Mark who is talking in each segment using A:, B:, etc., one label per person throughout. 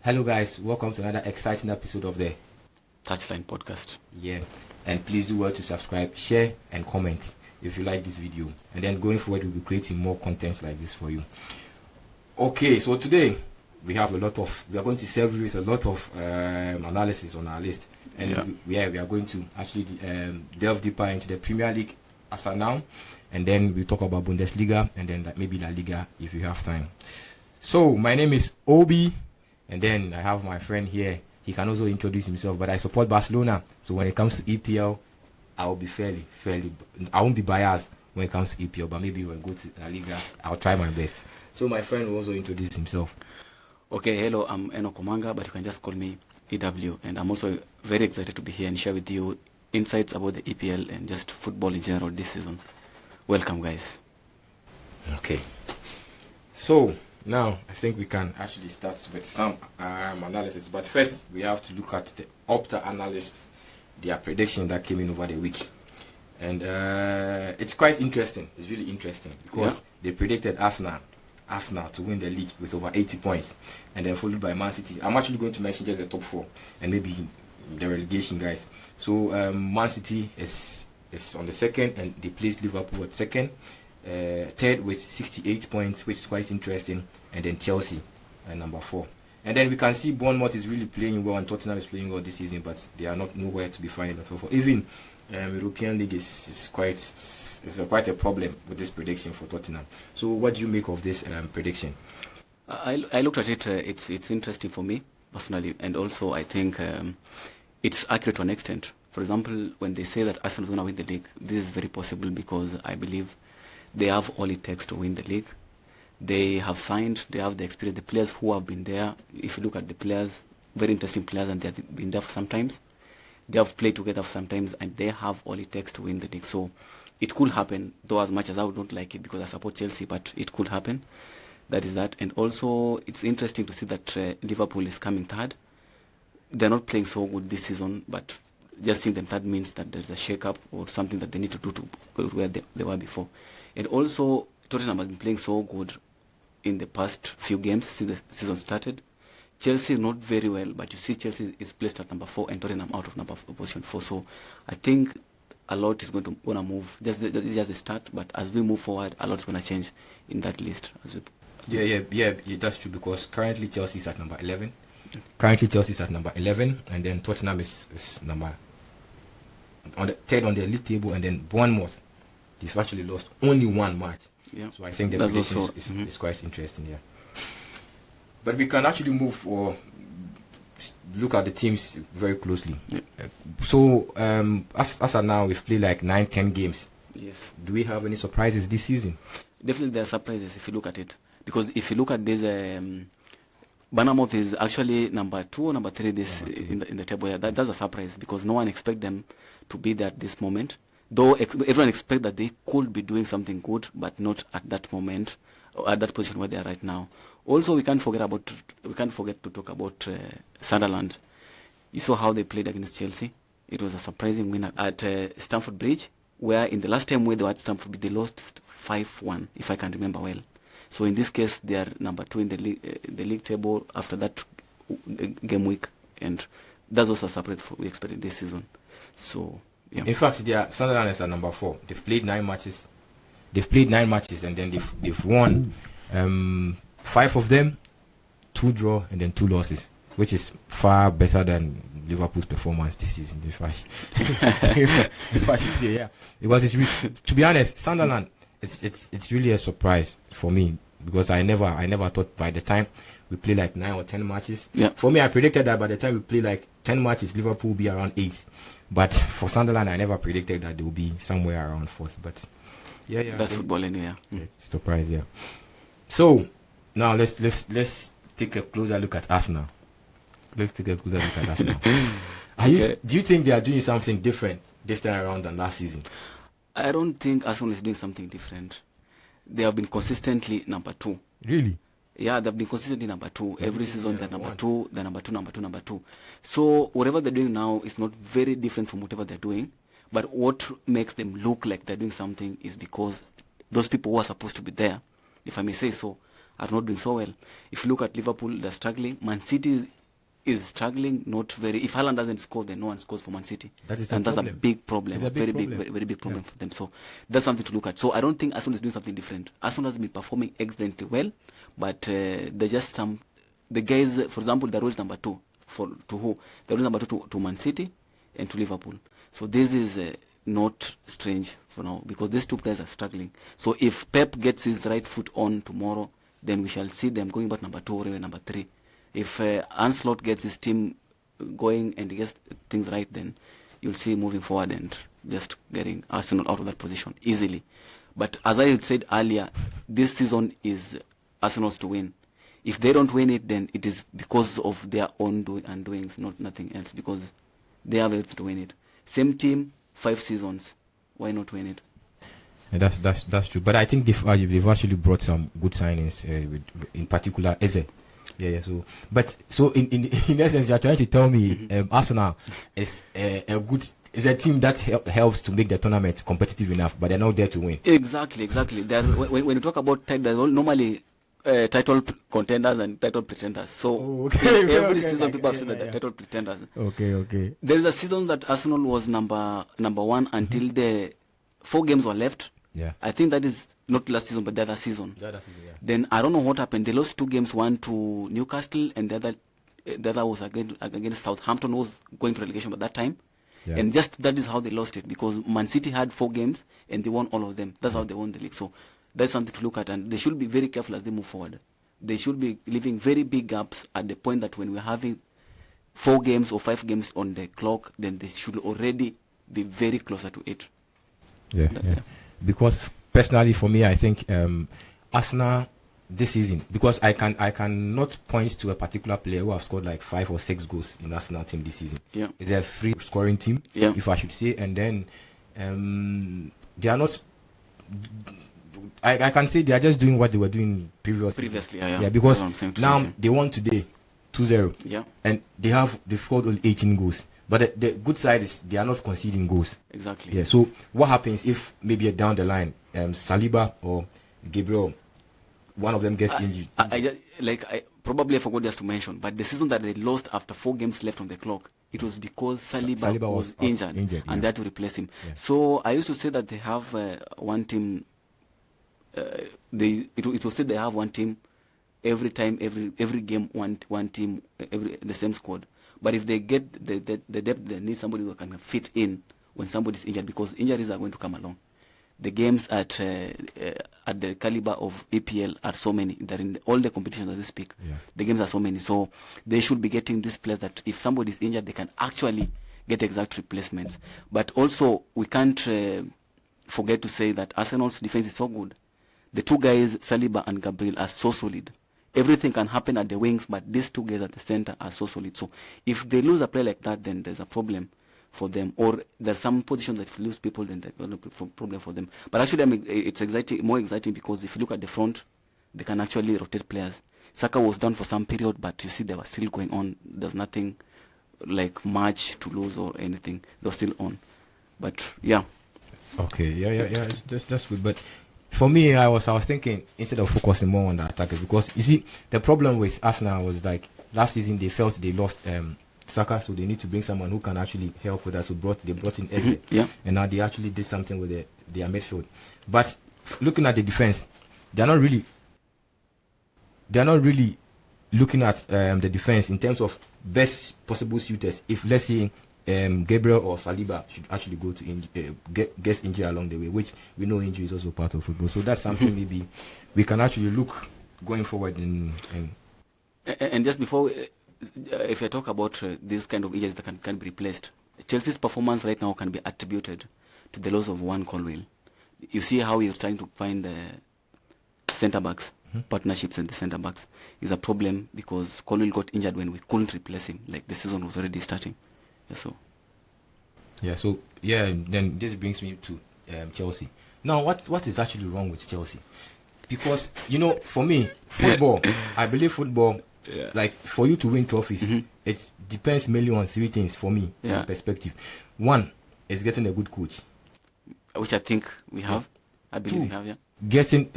A: Hello guys, welcome to another exciting episode of the
B: Touchline podcast.
A: Yeah, and please do well to subscribe, share and comment if you like this video. And then going forward, we'll be creating more contents like this for you. Okay, so today we are going to serve you with a lot of analysis on our list. And we are going to actually delve deeper into the Premier League as of now. And then we'll talk about Bundesliga and then maybe La Liga if you have time. So my name is Obi. And then I have my friend here. He can also introduce himself, but I support Barcelona. So when it comes to EPL, I will be fairly. I won't be biased when it comes to EPL, but maybe when I go to La Liga, I'll try my best. So my friend will also introduce himself.
B: Okay, hello, I'm Eno Komanga, but you can just call me EW. And I'm also very excited to be here and share with you insights about the EPL and just football in general this season. Welcome, guys.
A: Okay. So now, I think we can actually start with some analysis. But first, we have to look at the Opta analyst, their prediction that came in over the week. And it's quite interesting. It's really interesting because they predicted Arsenal to win the league with over 80 points. And then followed by Man City. I'm actually going to mention just the top four and maybe the relegation guys. So Man City is on the second and they placed Liverpool at second. Third with 68 points, which is quite interesting, and then Chelsea at number 4. And then we can see Bournemouth is really playing well and Tottenham is playing well this season, but they are not nowhere to be found in the top 4. Even European League is quite a problem with this prediction for Tottenham. So what do you make of this prediction?
B: I looked at it. It's interesting for me personally, and also I think it's accurate to an extent. For example, when they say that Arsenal is going to win the league, this is very possible because I believe they have all it takes to win the league. They have signed, they have the experience, the players who have been there. If you look at the players, very interesting players, and they've been there for some times. They have played together for some times, and they have all it takes to win the league. So it could happen, though as much as I don't like it because I support Chelsea, but it could happen. That is that. And also, it's interesting to see that Liverpool is coming third. They're not playing so good this season, but just seeing them third means that there's a shake-up or something that they need to do to go where they were before. And also, Tottenham has been playing so good in the past few games since the season started. Chelsea is not very well, but you see Chelsea is placed at number 4 and Tottenham out of position 4. So I think a lot is going to move. Just the start, but as we move forward, a lot is going to change in that list.
A: Yeah, that's true because currently Chelsea is at number 11. And then Tottenham is number on the third on the league table, and then Bournemouth. They've actually lost only one match. Yeah. So I think the prediction is quite interesting, yeah. But we can actually move or look at the teams very closely. Yeah. So as of now, we've played like 9-10 games.
B: Yes.
A: Do we have any surprises this season?
B: Definitely there are surprises if you look at it. Because if you look at this, Bournemouth is actually number 2 or number 3 in the table. Yeah, that's a surprise because no one expects them to be there at this moment. Though everyone expects that they could be doing something good, but not at that moment or at that position where they are right now. Also, we can't forget to talk about Sunderland. You saw how they played against Chelsea. It was a surprising win at Stamford Bridge, where in the last time where they were at Stamford Bridge, they lost 5-1, if I can remember well. So in this case, they are number 2 in the league table after that game week, and that's also a surprise we expected this season. So. Yeah. In
A: fact, Sunderland is at number 4. They've played 9 matches. And then they've won 5 of them, 2 draw, and then 2 losses, which is far better than Liverpool's performance this season. If I should say, yeah, because it's really, to be honest, Sunderland, it's really a surprise for me because I never thought by the time we play like 9 or 10 matches. Yeah. For me, I predicted that by the time we play like 10 matches, Liverpool will be around 8. But for Sunderland, I never predicted that they will be somewhere around 4th. But yeah,
B: that's football anyway.
A: Yeah, it's a surprise, yeah. So now let's take a closer look at Arsenal. Do you think they are doing something different this time around than last season?
B: I don't think Arsenal is doing something different. They have been consistently number 2.
A: Really?
B: Yeah, they've been consistently number 2. Every season they're number 2, they're number 2. So whatever they're doing now is not very different from whatever they're doing. But what makes them look like they're doing something is because those people who are supposed to be there, if I may say so, are not doing so well. If you look at Liverpool, they're struggling. Man City is struggling, not very. If Haaland doesn't score, then no one scores for Man City.
A: That's a
B: big problem.
A: It's a big problem.
B: Very big problem for them. So that's something to look at. So I don't think Arsenal is doing something different. Arsenal has been performing excellently well, but they're just the guys. For example, the role number 2 to who? The role number 2 to Man City and to Liverpool. So this is not strange for now, because these two guys are struggling. So if Pep gets his right foot on tomorrow, then we shall see them going back number 2 or even number 3. If Ancelotti gets his team going and gets things right, then you'll see moving forward and just getting Arsenal out of that position easily. But as I said earlier, this season is Arsenal's to win. If they don't win it, then it is because of their own doings, not nothing else, because they have it to win it. Same team, 5 seasons. Why not win it?
A: Yeah, that's true. But I think they've actually brought some good signings, in particular Eze. Yeah. So in essence, you're trying to tell me Arsenal is is a team that helps to make the tournament competitive enough, but they're not there to win.
B: Exactly. When you talk about there's normally title contenders and title pretenders. So every season people have said that they're title pretenders.
A: Okay.
B: There is a season that Arsenal was number 1 until the 4 games were left.
A: Yeah.
B: I think that is not last season, but the other season. Then I don't know what happened. They lost 2 games, one to Newcastle, and the other was against Southampton, was going to relegation at that time.
A: Yeah.
B: And just that is how they lost it, because Man City had 4 games and they won all of them. That's how they won the league. So that's something to look at, and they should be very careful as they move forward. They should be leaving very big gaps at the point that when we're having 4 games or 5 games on the clock, then they should already be very closer to it.
A: Yeah. Because personally, for me, I think Arsenal this season, because I cannot point to a particular player who have scored like 5 or 6 goals in Arsenal team this season.
B: Yeah.
A: It's a free scoring team, if I should say, and then they are not. I can say they are just doing what they were doing previously.
B: Yeah.
A: Because now they won today 2-0.
B: Yeah.
A: And they've scored only 18 goals. But the good side is they are not conceding goals.
B: Exactly.
A: Yeah. So what happens if maybe down the line, Saliba or Gabriel, one of them gets injured?
B: I probably forgot just to mention, but the season that they lost after 4 games left on the clock, it was because Saliba was injured and they had to replace him.
A: Yeah.
B: So I used to say that they have one team. It was said they have one team every time, every game, one team, the same squad. But if they get the depth, they need somebody who can fit in when somebody's injured, because injuries are going to come along. The games at the caliber of EPL are so many. They're in all the competitions as we speak.
A: Yeah.
B: The games are so many. So they should be getting this players that if somebody's injured, they can actually get exact replacements. But also, we can't forget to say that Arsenal's defense is so good. The 2 guys, Saliba and Gabriel, are so solid. Everything can happen at the wings, but these 2 guys at the center are so solid. So if they lose a player like that, then there's a problem for them. Or there's some positions that if you lose people, then there's a problem for them. But actually, it's more exciting because if you look at the front, they can actually rotate players. Saka was done for some period, but you see they were still going on. There's nothing like much to lose or anything. They're still on. But yeah.
A: Okay, yeah. That's good. But for me, I was thinking instead of focusing more on the attackers, because you see the problem with Arsenal was like last season they felt they lost Saka, so they need to bring someone who can actually help with that. So they brought in Eze, and now they actually did something with their midfield. But looking at the defense, they're not really looking at the defense in terms of best possible suitors. If let's say Gabriel or Saliba should actually go to get injured along the way, which we know injury is also part of football. So that's something maybe we can actually look going forward in.
B: And just before, if I talk about this kind of injuries that can be replaced, Chelsea's performance right now can be attributed to the loss of one Colwill. You see how you're trying to find centre backs. Partnerships in the centre backs is a problem because Colwill got injured when we couldn't replace him. Like the season was already starting.
A: Then this brings me to Chelsea. Now, what is actually wrong with Chelsea? Because for me, football, I believe football, like for you to win trophies, it depends mainly on 3 things for me, my perspective. 1 is getting a good coach,
B: which I think we have. I believe
A: 2,
B: we have.
A: getting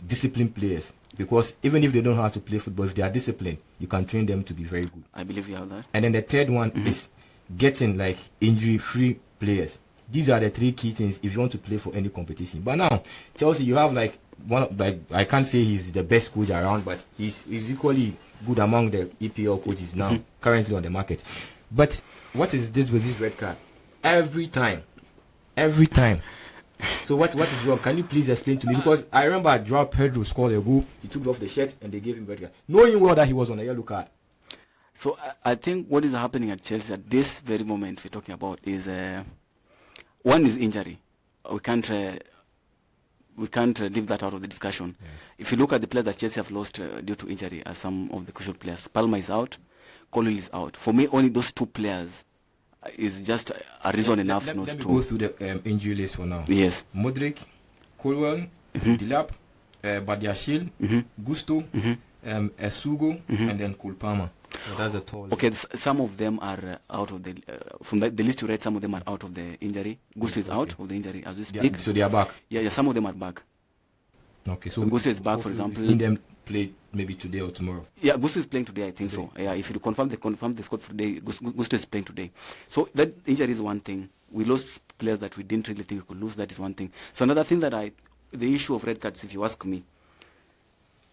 A: disciplined players. Because even if they don't know how to play football, if they are disciplined, you can train them to be very good.
B: I believe you have that.
A: And then the third one is getting like injury-free players. These are the three key things if you want to play for any competition. But now, Chelsea, you have like I can't say he's the best coach around, but he's equally good among the EPL coaches now currently on the market. But what is this with this red card? Every time. So what is wrong? Can you please explain to me? Because I remember João Pedro scored a goal. He took off the shirt and they gave him red card, knowing well that he was on a yellow card.
B: So I think what is happening at Chelsea at this very moment we're talking about is one is injury. We can't leave that out of the discussion. Yeah. If you look at the players that Chelsea have lost due to injury, are some of the crucial players. Palmer is out, Colwill is out. For me, only those two players is just a reason enough not
A: let me
B: to
A: go through the injury list for now.
B: Yes.
A: Modric, Colwill, Delap, Badiashile, Gusto, Esugo, and then Cole Palmer. So that's a tall.
B: Okay, some of them are out of the from the list you read. Some of them are out of the injury. Gusto is out of the injury as we speak.
A: So they are back.
B: Yeah. Some of them are back.
A: Okay, so
B: Gusto is back, for example.
A: We've seen them play maybe today or tomorrow.
B: Yeah, Gusto is playing today, I think so. Yeah, if you confirm the squad for today, Gusto is playing today. So that injury is one thing. We lost players that we didn't really think we could lose. That is one thing. So another thing that the issue of red cards, if you ask me,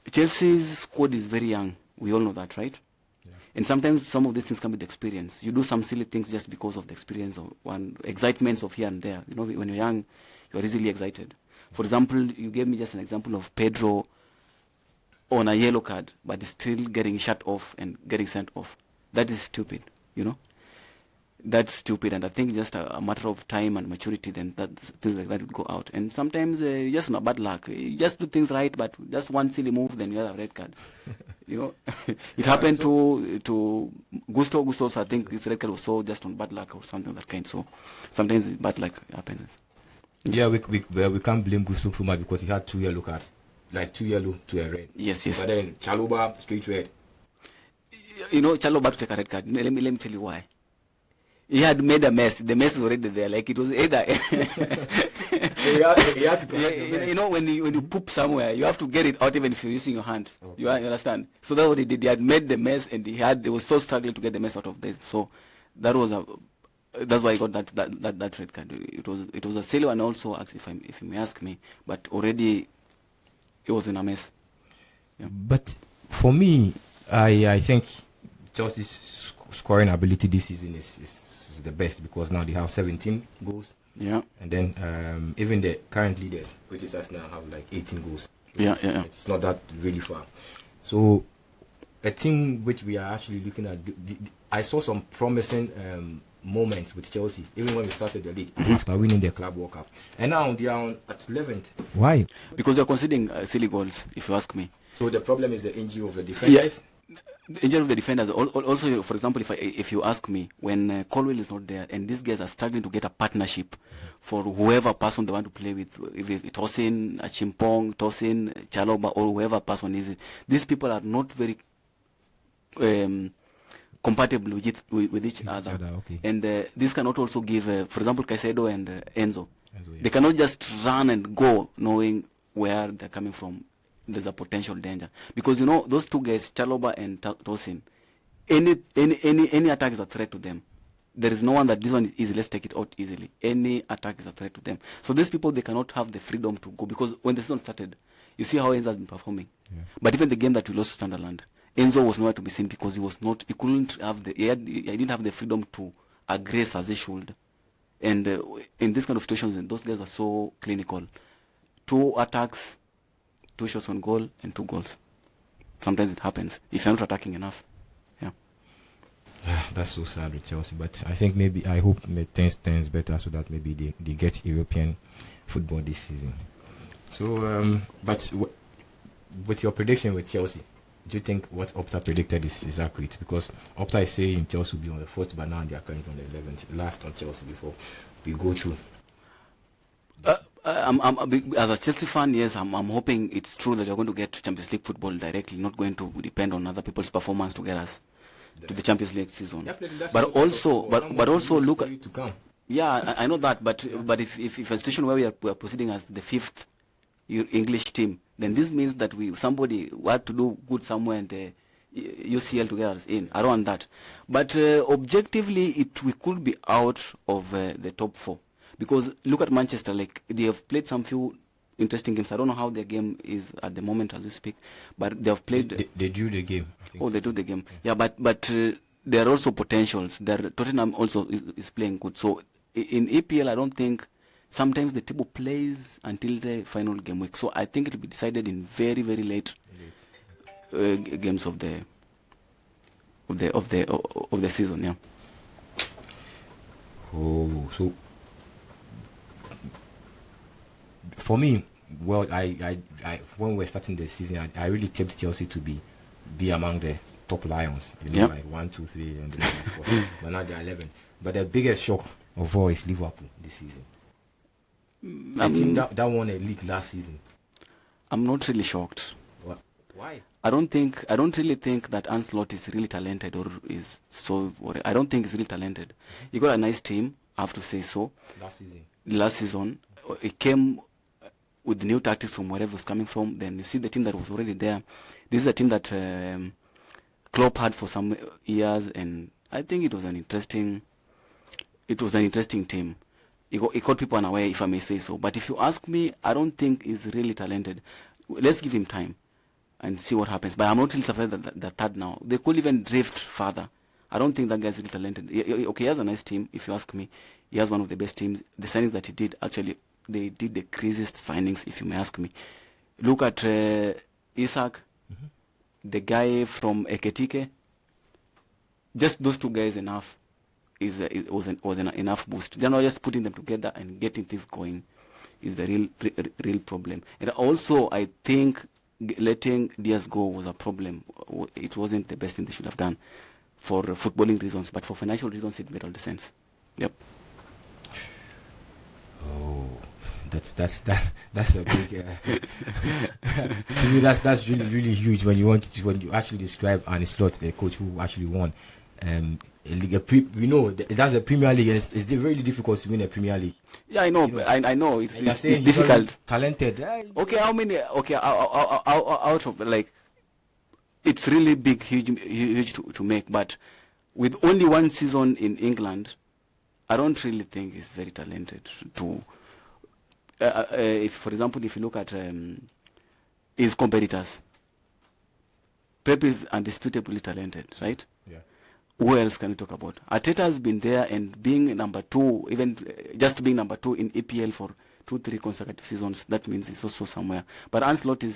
B: Chelsea's squad is very young. We all know that, right? Yeah. And sometimes some of these things come with experience. You do some silly things just because of the experience of one excitements of here and there. You know, when you're young, you are easily excited. For example, you gave me just an example of Pedro on a yellow card, but still getting shut off and getting sent off. That is stupid, you know. That's stupid, and I think just a matter of time and maturity, then things like that would go out. And sometimes just not bad luck. You just do things right, but just one silly move, then you have a red card. You know, it happened to Gusto. Gusto's, I think his red card was so just on bad luck or something of that kind. So sometimes bad luck happens.
A: Yeah, we can't blame Gusto too much because he had 2 yellow cards, like 2 yellow to a red.
B: Yes.
A: But then Chalobah straight red.
B: You know, Chalobah to take a red card. Let me tell you why. He had made a mess. The mess is already there. Like it was either.
A: he had to correct the mess.
B: You know, when you poop somewhere, you have to get it out even if you're using your hand. Okay. You understand? So that's what he did. He had made the mess, and he was so struggling to get the mess out of this. So that's why he got that red card. It was a silly one also, if you may ask me. But already, it was in a mess. Yeah.
A: But for me, I think Chelsea's scoring ability this season is the best because now they have 17 goals.
B: Yeah.
A: And then even the current leaders, which is us now, have like 18 goals.
B: Yeah.
A: It's not that really far. So a team which we are actually looking at, I saw some promising moments with Chelsea, even when we started the league after winning the Club World Cup. And now they are at 11th. Why?
B: Because they're conceding silly goals, if you ask me.
A: So the problem is the injury of the defenders?
B: Yeah. The injury of the defenders. Also, for example, if you ask me, when Colwill is not there and these guys are struggling to get a partnership for whoever person they want to play with, if Tosin, Chimpong, Tosin, Chalobah, or whoever person is, these people are not very compatible with each other.
A: Okay.
B: And this cannot also give, for example, Caicedo and Enzo. Yeah. They cannot just run and go knowing where they're coming from. There's a potential danger because you know those two guys, Chalobah and Tosin. Any attack is a threat to them. There is no one that this one is easy. Let's take it out easily. Any attack is a threat to them. So these people, they cannot have the freedom to go because when the season started, you see how Enzo has been performing. Yeah. But even the game that we lost to Sunderland, Enzo was nowhere to be seen because he didn't have the freedom to aggress as he should. And in this kind of situations, those guys are so clinical. 2 attacks, 2 shots on goal, and 2 goals. Sometimes it happens if you're not attacking enough. Yeah.
A: That's so sad with Chelsea, but I hope things turns better so that maybe they get European football this season. So, but with your prediction with Chelsea, do you think what Opta predicted is accurate? Because Opta is saying Chelsea will be on the 4th, but now they are currently on the 11th. Last on Chelsea before we go through.
B: As a Chelsea fan, yes, I'm hoping it's true that you're going to get Champions League football directly, not going to depend on other people's performance to get us to the Champions League season. But also look at. Yeah, I know that, but if a situation where we are proceeding as the 5th English team, then this means that somebody had to do good somewhere and the UCL to get us in. I don't want that. But objectively, we could be out of the top 4. Because look at Manchester, like they have played some few interesting games. I don't know how their game is at the moment as we speak, but they have played.
A: They drew the game.
B: Oh, they do the game. Yeah, but there are also potentials. Tottenham also is playing good. So in EPL, I don't think sometimes the table plays until the final game week. So I think it will be decided in very, very late games of the season. Yeah.
A: Oh, so for me, well, I when we're starting the season, I really tipped Chelsea to be among the top Lions. Like 1, 2, 3, and then 4. But now they're 11. But the biggest shock of all is Liverpool this season. The team that won a league last season.
B: I'm not really shocked.
A: What? Why?
B: I don't really think that Ancelotti is really talented or is so. I don't think he's really talented. He got a nice team, I have to say so. Last season, he came with new tactics from wherever it was coming from. Then you see the team that was already there. This is a team that Klopp had for some years, and I think it was an interesting team. He caught people unaware, if I may say so. But if you ask me, I don't think he's really talented. Let's give him time and see what happens. But I'm not really surprised that third now. They could even drift further. I don't think that guy's really talented. Okay, he has a nice team, if you ask me. He has one of the best teams. The signings that he did, actually, they did the craziest signings, if you may ask me. Look at Isak, the guy from Eketike. Just those two guys enough. Was an enough boost. They're not just putting them together and getting things going is the real problem. And also, I think letting Diaz go was a problem. It wasn't the best thing they should have done for footballing reasons, but for financial reasons, it made all the sense. Yep.
A: Oh, that's a big. To me, that's really huge when you actually describe Arne Slot, the coach who actually won. We know that's a Premier League, and it's really difficult to win a Premier League.
B: Yeah, I know. I know it's difficult.
A: Talented.
B: Okay, how many? Okay, out of like, it's really big, huge to make. But with only one season in England, I don't really think he's very talented. If, for example, if you look at his competitors, Pep is undisputably talented, right?
A: Yeah.
B: Who else can we talk about? Arteta has been there and being number 2, even just being number 2 in EPL for 2-3 consecutive seasons. That means he's also somewhere. But Ancelotti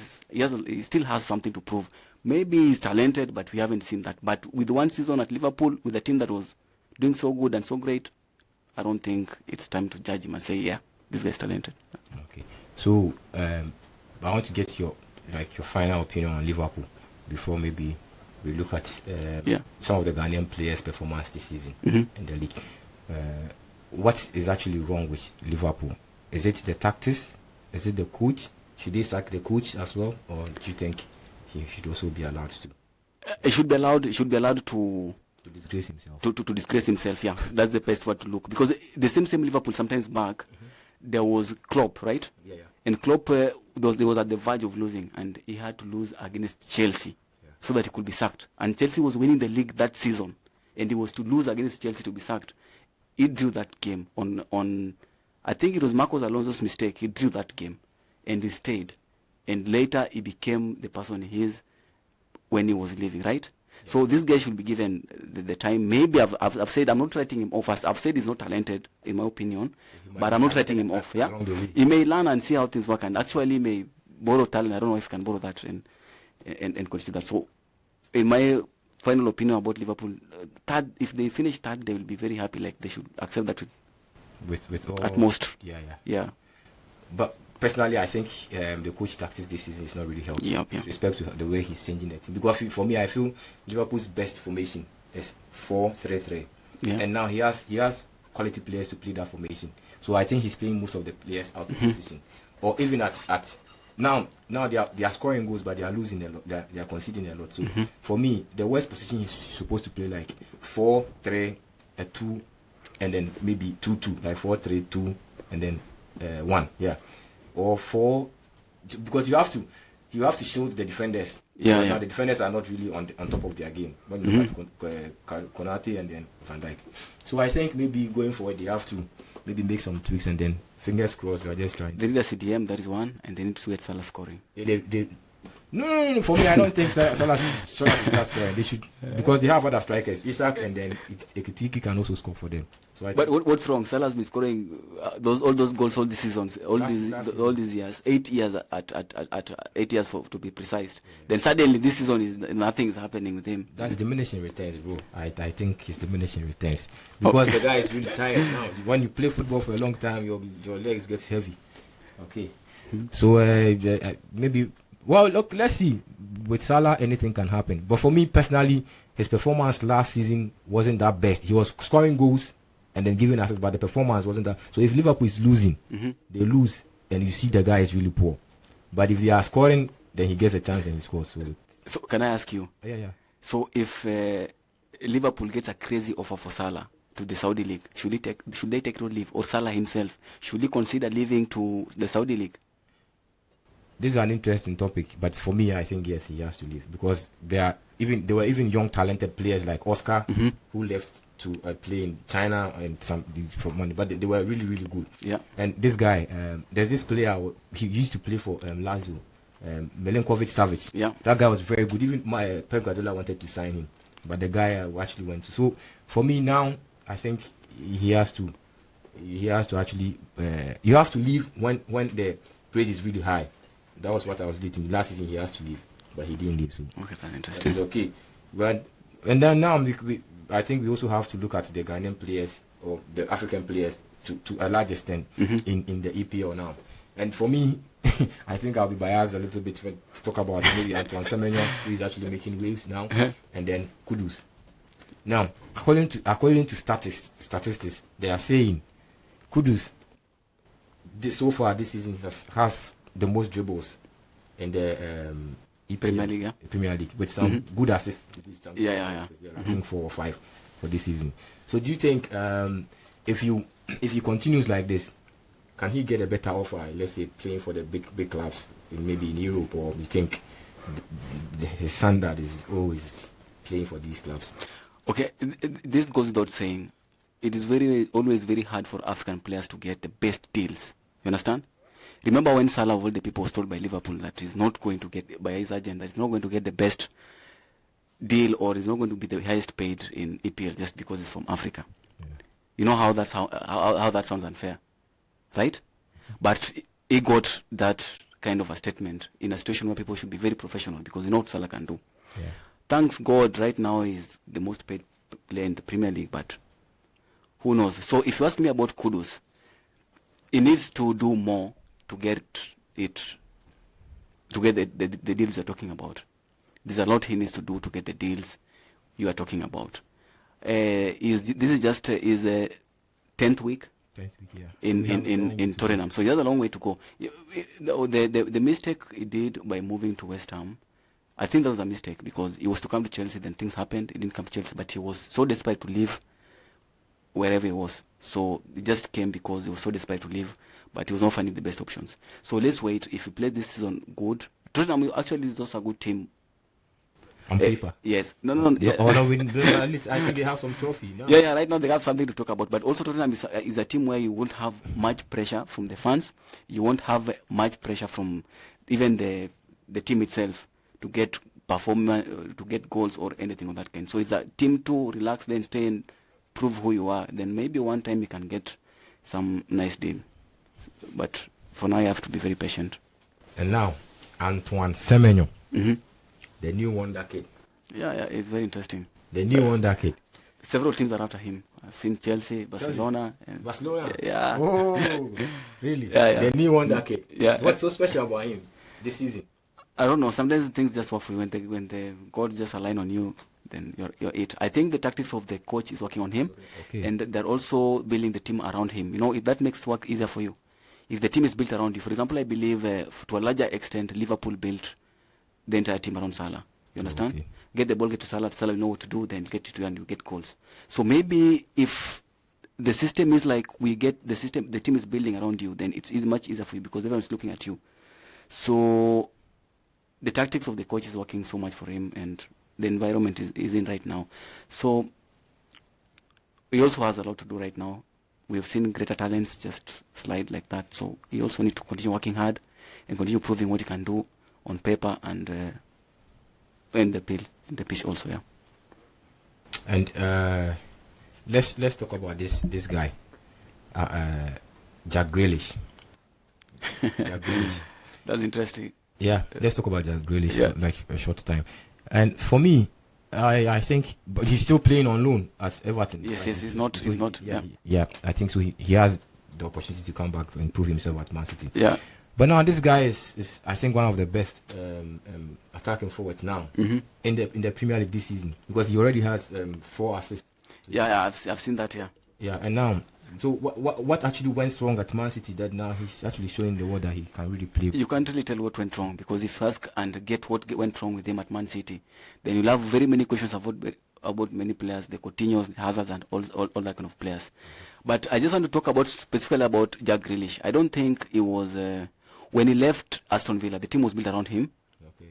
B: he still has something to prove. Maybe he's talented, but we haven't seen that. But with one season at Liverpool, with a team that was doing so good and so great, I don't think it's time to judge him and say, yeah, this guy's talented.
A: Okay. So I want to get your final opinion on Liverpool before maybe we look at some of the Ghanaian players' performance this season in the league. What is actually wrong with Liverpool? Is it the tactics? Is it the coach? Should they sack the coach as well, or do you think he should also be allowed to?
B: He should be allowed to
A: disgrace himself.
B: To disgrace himself. Yeah, that's the best way to look, because the same Liverpool sometimes back, there was Klopp, right?
A: Yeah.
B: And Klopp there was at the verge of losing, and he had to lose against Chelsea. So that he could be sacked. And Chelsea was winning the league that season, and he was to lose against Chelsea to be sacked. He drew that game on I think it was Marcos Alonso's mistake. He drew that game, and he stayed. And later he became the person he is when he was leaving, right? Yeah. So this guy should be given the time. Maybe I've said I'm not writing him off. I've said he's not talented, in my opinion, but I'm not writing him off. Yeah, he may learn and see how things work, and actually may borrow talent. I don't know if he can borrow that and consider that. So, in my final opinion about Liverpool, third, if they finish third, they will be very happy. Like, they should accept that
A: with all,
B: at most.
A: Yeah. But personally, I think the coach tactics this season is not really helping.
B: Yeah.
A: With respect to the way he's changing the team, because for me, I feel Liverpool's best formation is 4-3-3.
B: Yeah.
A: And now he has quality players to play that formation. So I think he's playing most of the players out of position, or even at. Now they are scoring goals, but they are losing a lot. They are conceding a lot. So for me, the worst position is supposed to play like 4-3-2, and then maybe 2-2, like 4-3-2, and then 1, yeah, or 4, because you have to. you have to shield the defenders.
B: Yeah,
A: Now the defenders are not really on top of their game when you look at Konate and then Van Dijk. So I think maybe going forward they have to maybe make some tweaks, and then fingers crossed we are just trying.
B: They need a CDM, that is one, and they need to get Salah scoring.
A: No. For me, I don't think Salah should start scoring. They should, because they have other strikers, Isak, and then Ekitiki can also score for them. So
B: but what's wrong? Salah's been scoring all those goals all these seasons, all these years, 8 years at 8 years to be precise. Yeah. Then suddenly this season nothing is happening with him.
A: That's diminishing returns, bro. I think it's diminishing returns because the guy is really tired now. When you play football for a long time, your legs get heavy. Okay, so maybe. Well, look, let's see. With Salah, anything can happen. But for me personally, his performance last season wasn't that best. He was scoring goals and then giving assists, but the performance wasn't that. So if Liverpool is losing, they lose, and you see the guy is really poor. But if they are scoring, then he gets a chance and he scores.
B: So can I ask you?
A: Yeah.
B: So if Liverpool gets a crazy offer for Salah to the Saudi League, should they take road leave, or Salah himself should he consider leaving to the Saudi League?
A: This is an interesting topic, but for me, I think yes, he has to leave because there were even young, talented players like Oscar who left to play in China and some for money, but they were really, really good.
B: Yeah.
A: And this guy, there's this player, he used to play for Lazio, Milinkovic-Savic.
B: Yeah.
A: That guy was very good. Even Pep Guardiola wanted to sign him, but the guy actually went to. So for me now, I think he has to actually. You have to leave when the praise is really high. That was what I was leading. Last season he has to leave, but he didn't leave. So
B: okay, that's interesting.
A: It's okay. But and then now I think we also have to look at the Ghanaian players or the African players to a large extent in the EPL now. And for me, I think I'll be biased a little bit to talk about maybe Antoine Semenyo, who is actually making waves now, and then Kudus. Now, according to statistics, they are saying Kudus so far this season has the most dribbles in the
B: Premier League,
A: Premier League, with some good assists.
B: Yeah.
A: I think 4 or 5 for this season. So do you think if he continues like this, can he get a better offer? Let's say playing for the big clubs, maybe in Europe, or you think his standard is always playing for these clubs?
B: Okay, this goes without saying. It is always very hard for African players to get the best deals. You understand? Remember when Salah, all the people was told by Liverpool that he's not going to get, by his agent, that he's not going to get the best deal, or he's not going to be the highest paid in EPL just because he's from Africa. Yeah. You know how that sounds unfair, right? But he got that kind of a statement in a situation where people should be very professional, because you know what Salah can do.
A: Yeah.
B: Thanks God, right now he's the most paid player in the Premier League, but who knows? So if you ask me about Kudus, he needs to do more to get the deals you're talking about. There's a lot he needs to do to get the deals you are talking about. This is just his 10th week. In Tottenham, so he has a long way to go. The mistake he did by moving to West Ham, I think that was a mistake, because he was to come to Chelsea, then things happened. He didn't come to Chelsea, but he was so desperate to leave wherever he was. So he just came because he was so desperate to leave, but he was not finding the best options. So let's wait. If he plays this season good, Tottenham actually is also a good team.
A: On paper.
B: Yes. No.
A: At least I think they have some trophy. No?
B: Yeah. Right now they have something to talk about. But also Tottenham is a team where you won't have much pressure from the fans. You won't have much pressure from even the team itself to get performance, to get goals or anything of that kind. So it's a team to relax, then stay and prove who you are. Then maybe one time you can get some nice deal. But for now you have to be very patient.
A: And now, Antoine Semenyo. The new wonder kid.
B: Yeah, it's very interesting.
A: The new wonder kid.
B: Several teams are after him. I've seen Chelsea, Barcelona.
A: Barcelona?
B: Yeah.
A: Oh, really?
B: Yeah.
A: The new wonder kid.
B: Yeah.
A: What's so special about him this season?
B: I don't know. Sometimes things just work for you. When the gods just align on you, then you're it. I think the tactics of the coach is working on him.
A: Okay.
B: And they're also building the team around him. You know, that makes work easier for you. If the team is built around you. For example, I believe to a larger extent, Liverpool built the entire team around Salah. You understand?
A: Okay.
B: Get the ball, get to Salah you know what to do, then get it to you and you get goals. So maybe if the system is like the team is building around you, then it's much easier for you because everyone's looking at you. So the tactics of the coach is working so much for him, and the environment is in right now. So he also has a lot to do right now. We have seen greater talents just slide like that. So he also need to continue working hard and continue proving what he can do on paper and in the pitch also. Yeah.
A: And let's talk about this guy, Jack Grealish. Jack Grealish.
B: That's interesting.
A: Yeah, let's talk about Jack Grealish for like a short time. And for me, I think, but he's still playing on loan at Everton.
B: Yes, he's not.
A: Yeah, I think so. He has the opportunity to come back and prove himself at Man City.
B: Yeah.
A: But now this guy is I think one of the best attacking forwards now in the Premier League this season, because he already has 4 assists.
B: Yeah, I've seen that.
A: Yeah, and now, so what actually went wrong at Man City that now he's actually showing the world that he can really play?
B: You can't really tell what went wrong, because if you ask and get what went wrong with him at Man City, then you'll have very many questions about many players, the Coutinhos, the Hazards, and all that kind of players. But I just want to talk specifically about Jack Grealish. I don't think it was when he left Aston Villa, the team was built around him.
A: Okay.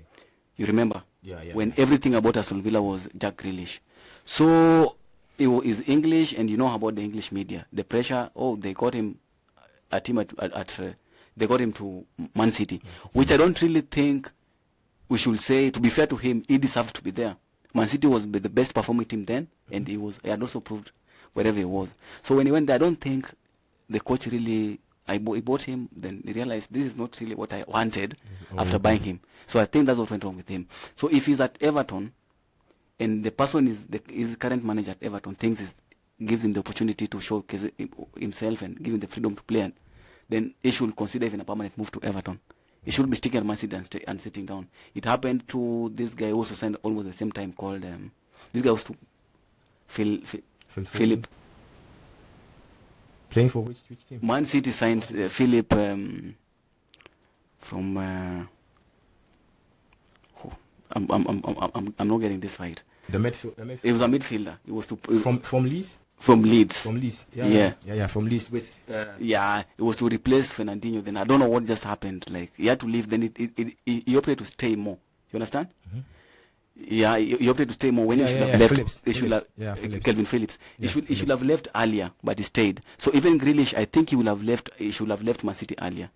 B: You remember?
A: Yeah.
B: When everything about Aston Villa was Jack Grealish. So he is English, and you know about the English media, the pressure. Oh, they got him they got him to Man City, which I don't really think we should say. To be fair to him, he deserved to be there. Man City was the best performing team then, and he had also proved wherever he was. So when he went there, I don't think the coach really. He bought him, then he realized this is not really what I wanted after buying him. So I think that's what went wrong with him. So if he's at Everton, and the person is current manager at Everton, gives him the opportunity to showcase himself and give him the freedom to play, then he should consider even a permanent move to Everton. He should be sticking at Man City and sitting down. It happened to this guy who also signed almost the same time, called this guy was to Philip.
A: Playing for which team?
B: Man City signed Philip from. I'm not getting this right.
A: The midfield.
B: He was a midfielder. He was
A: from Leeds.
B: From Leeds.
A: From Leeds.
B: Yeah.
A: From Leeds. With
B: it was to replace Fernandinho. Then I don't know what just happened. Like, he had to leave. Then he opted to stay more. You understand? Mm-hmm. Yeah, he opted to stay more when he should have left. Phillips. Calvin Phillips. He should have left earlier, but he stayed. So even Grealish, I think he would have left. He should have left Man City earlier.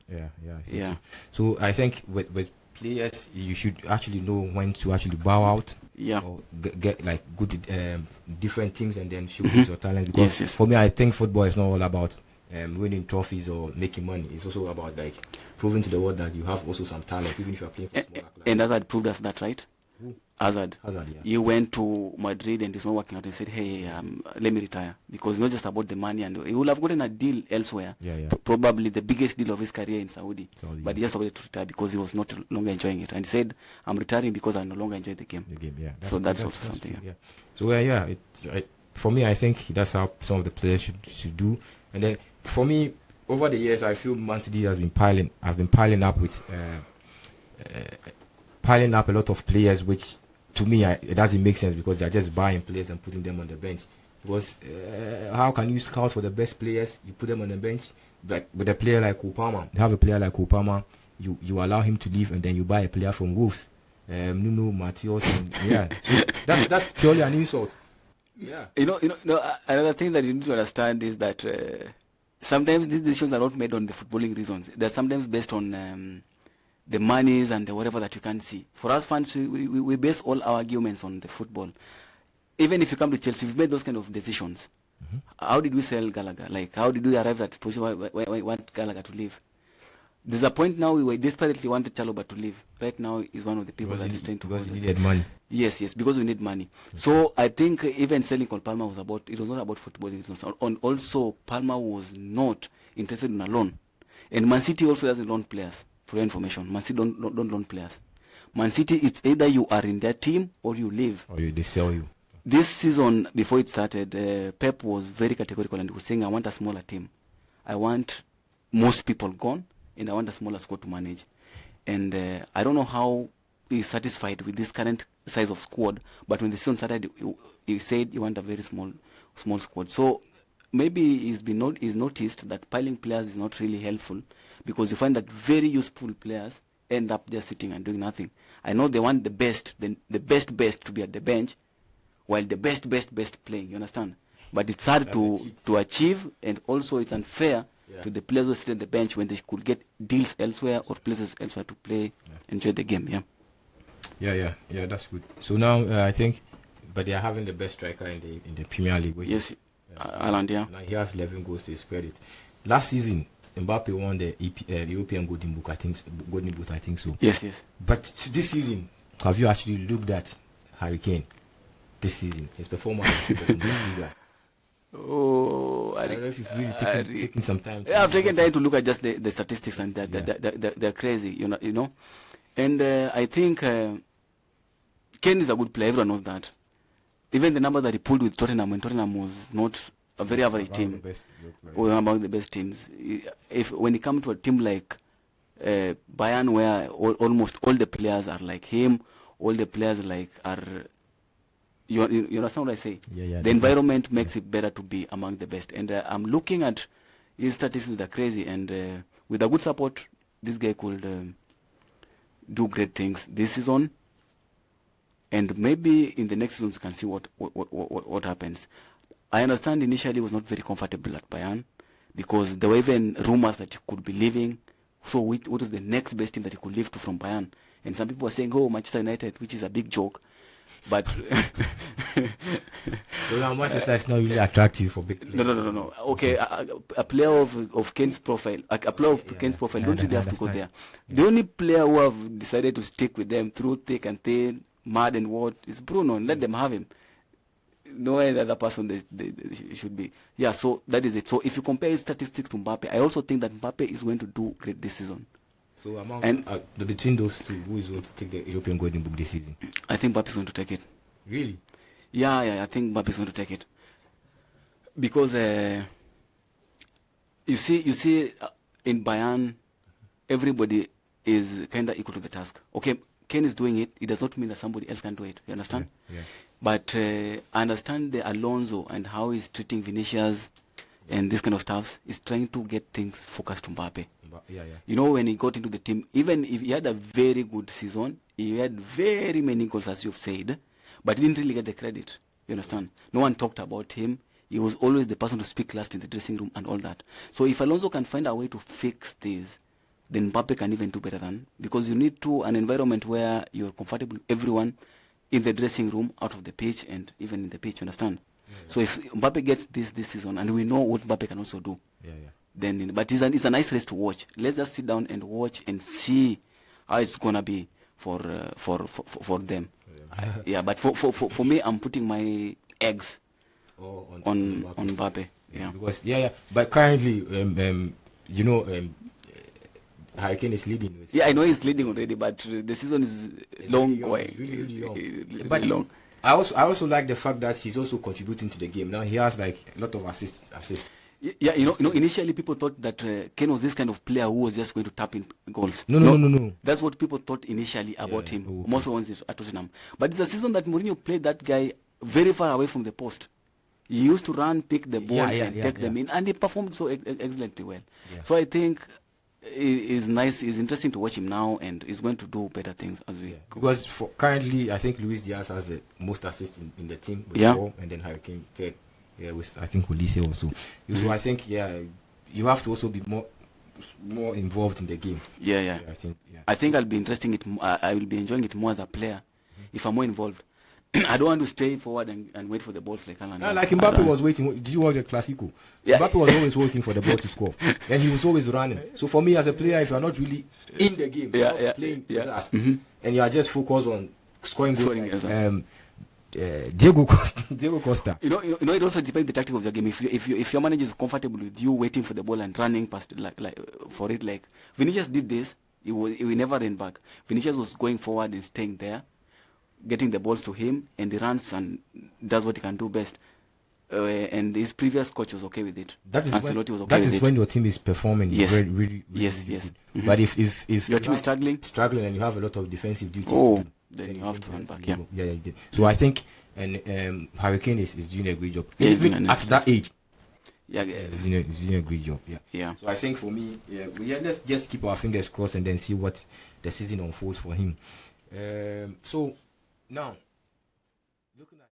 A: Yeah. So I think with players, you should actually know when to actually bow out.
B: Yeah.
A: Or get like good different teams and then showcase your talent. Because for me, I think football is not all about winning trophies or making money. It's also about like proving to the world that you have also some talent, even if you are playing for smaller clubs.
B: And Hazard proved us that, right? Hazard,
A: yeah.
B: He went to Madrid and it's not working out. He said, "Hey, let me retire," because it's not just about the money, and he would have gotten a deal elsewhere. Probably the biggest deal of his career in Saudi. But he just wanted to retire because he was not longer enjoying it, and he said, "I'm retiring because I no longer enjoy the game." That's also something.
A: Yeah. So for me, I think that's how some of the players should do. And then for me, over the years, I feel Man City has been piling up with a lot of players, which to me it doesn't make sense, because they're just buying players and putting them on the bench. Because how can you scout for the best players? You put them on the bench. Like with a player like Upama, you have a player like Upama, you allow him to leave, and then you buy a player from Wolves, Nuno Matheus, so that's purely an insult. Yeah.
B: You know, another thing that you need to understand is that sometimes these decisions are not made on the footballing reasons. They're sometimes based on the monies and the whatever that you can see. For us fans, we base all our arguments on the football. Even if you come to Chelsea, we've made those kind of decisions. Mm-hmm. How did we sell Gallagher? Like, how did we arrive at the position where we want Gallagher to leave? There's a point now we desperately wanted Chalobah to leave. Right now, he's one of the people that is trying to...
A: Because he needed money.
B: Yes, because we need money. Okay. So I think even selling Cole Palmer was not about football. And also, Palmer was not interested in a loan. And Man City also doesn't loan players. For your information, Man City don't loan players. Man City, it's either you are in their team or you leave.
A: Or they sell you.
B: This season, before it started, Pep was very categorical and was saying, I want a smaller team. I want most people gone, and I want a smaller squad to manage. And I don't know how he's satisfied with this current size of squad, but when the season started, he said he want a very small squad. So maybe he's noticed that piling players is not really helpful, because you find that very useful players end up just sitting and doing nothing. I know they want the best to be at the bench, while the best playing. You understand? But it's hard to achieve, and also it's unfair to the players who sit on the bench when they could get deals elsewhere or places elsewhere to play, enjoy the game.
A: Yeah, that's good. So now I think, but they are having the best striker in the Premier League.
B: Yes, Haaland. Yeah.
A: Now he has 11 goals to his credit. Last season, Mbappe won the European Golden Boot. I think so.
B: Yes.
A: But this season, have you actually looked at Harry Kane? This season, his performance in the Bundesliga.
B: Oh,
A: I don't know if you've really taken some time.
B: I've taken time to look at just the statistics, and they're crazy, you know. And I think Kane is a good player. Everyone knows that. Even the number that he pulled with Tottenham when Tottenham was not a very average team, or among the best teams. When it comes to a team like Bayern, where almost all the players are like him, all the players are. You understand what I say?
A: Yeah.
B: The environment makes it better to be among the best. And I'm looking at his statistics that are crazy. And with a good support, this guy could do great things this season. And maybe in the next season, you can see what happens. I understand initially he was not very comfortable at Bayern, because there were even rumors that he could be leaving. So what was the next best team that he could leave to from Bayern? And some people were saying, Manchester United, which is a big joke. But
A: so now Manchester is not really attractive for big players.
B: No. Okay, a player of Kane's profile, Kane's profile, don't really have to go there. The only player who have decided to stick with them through thick and thin, mad and what, is Bruno, and let them have him. No any other person they should be. Yeah, so that is it. So if you compare his statistics to Mbappe, I also think that Mbappe is going to do great this season.
A: So between those two, who is going to take the European Golden Boot this season?
B: I think Mbappe is going to take it.
A: Really?
B: Yeah, I think Mbappe is going to take it. Because you see, in Bayern, everybody is kind of equal to the task. Okay, Kane is doing it. It does not mean that somebody else can do it. You understand?
A: Yeah.
B: But I understand the Alonso and how he's treating Vinicius and this kind of stuff. He's trying to get things focused on Mbappe.
A: Yeah.
B: You know, when he got into the team, even if he had a very good season, he had very many goals, as you've said, but he didn't really get the credit. You understand? No one talked about him. He was always the person to speak last in the dressing room and all that. So if Alonso can find a way to fix this, then Mbappe can even do better than, because you need an environment where you're comfortable with everyone in the dressing room, out of the pitch, and even in the pitch. You understand? Yeah. So if Mbappe gets this season, and we know what Mbappe can also do.
A: Yeah.
B: Then, but it's a nice race to watch. Let's just sit down and watch and see how it's gonna be for them. Yeah, but for me, I'm putting my eggs on Mbappe. Yeah.
A: Because but currently, Harry Kane is leading.
B: Yeah, I know he's leading already, but the season is long going.
A: Really long. I also like the fact that he's also contributing to the game. Now he has like a lot of assists.
B: Yeah, you know, initially people thought that Kane was this kind of player who was just going to tap in goals.
A: No.
B: That's what people thought initially about him. Okay. Most of us at Tottenham. But it's a season that Mourinho played that guy very far away from the post. He used to run, pick the ball, and take them in, and he performed so excellently well. Yeah. So I think it's nice. It's interesting to watch him now, and he's going to do better things as we go.
A: Because currently, I think Luis Diaz has the most assists in the team with 4, and then Harry Kane third. Yeah, I think Olise also. So I think you have to also be more involved in the game.
B: Yeah. I think I'll be I will be enjoying it more as a player if I'm more involved. I don't want to stay forward and wait for the ball like Haaland.
A: Like Mbappe was waiting. Did you watch the Clasico? Yeah. Mbappe was always waiting for the ball to score, and he was always running. So for me as a player, if you're not really in the game, playing with us, and you are just focused on scoring goals, Diego Costa.
B: You know, it also depends the tactic of the game. If your manager is comfortable with you waiting for the ball and running past like Vinicius did this, he never ran back. Vinicius was going forward and staying there, getting the balls to him, and he runs and does what he can do best. And his previous coach was okay with it.
A: That is when your team is performing.
B: Yes.
A: Really
B: yes.
A: Mm-hmm. But if
B: your team is struggling
A: and you have a lot of defensive duties,
B: then you have to run back.
A: Yeah. So I think Harry Kane is doing a great job. Even at that age.
B: Yeah,
A: he's doing a great job. Yeah.
B: Yeah.
A: So I think for me, let's just keep our fingers crossed and then see what the season unfolds for him. So now, looking at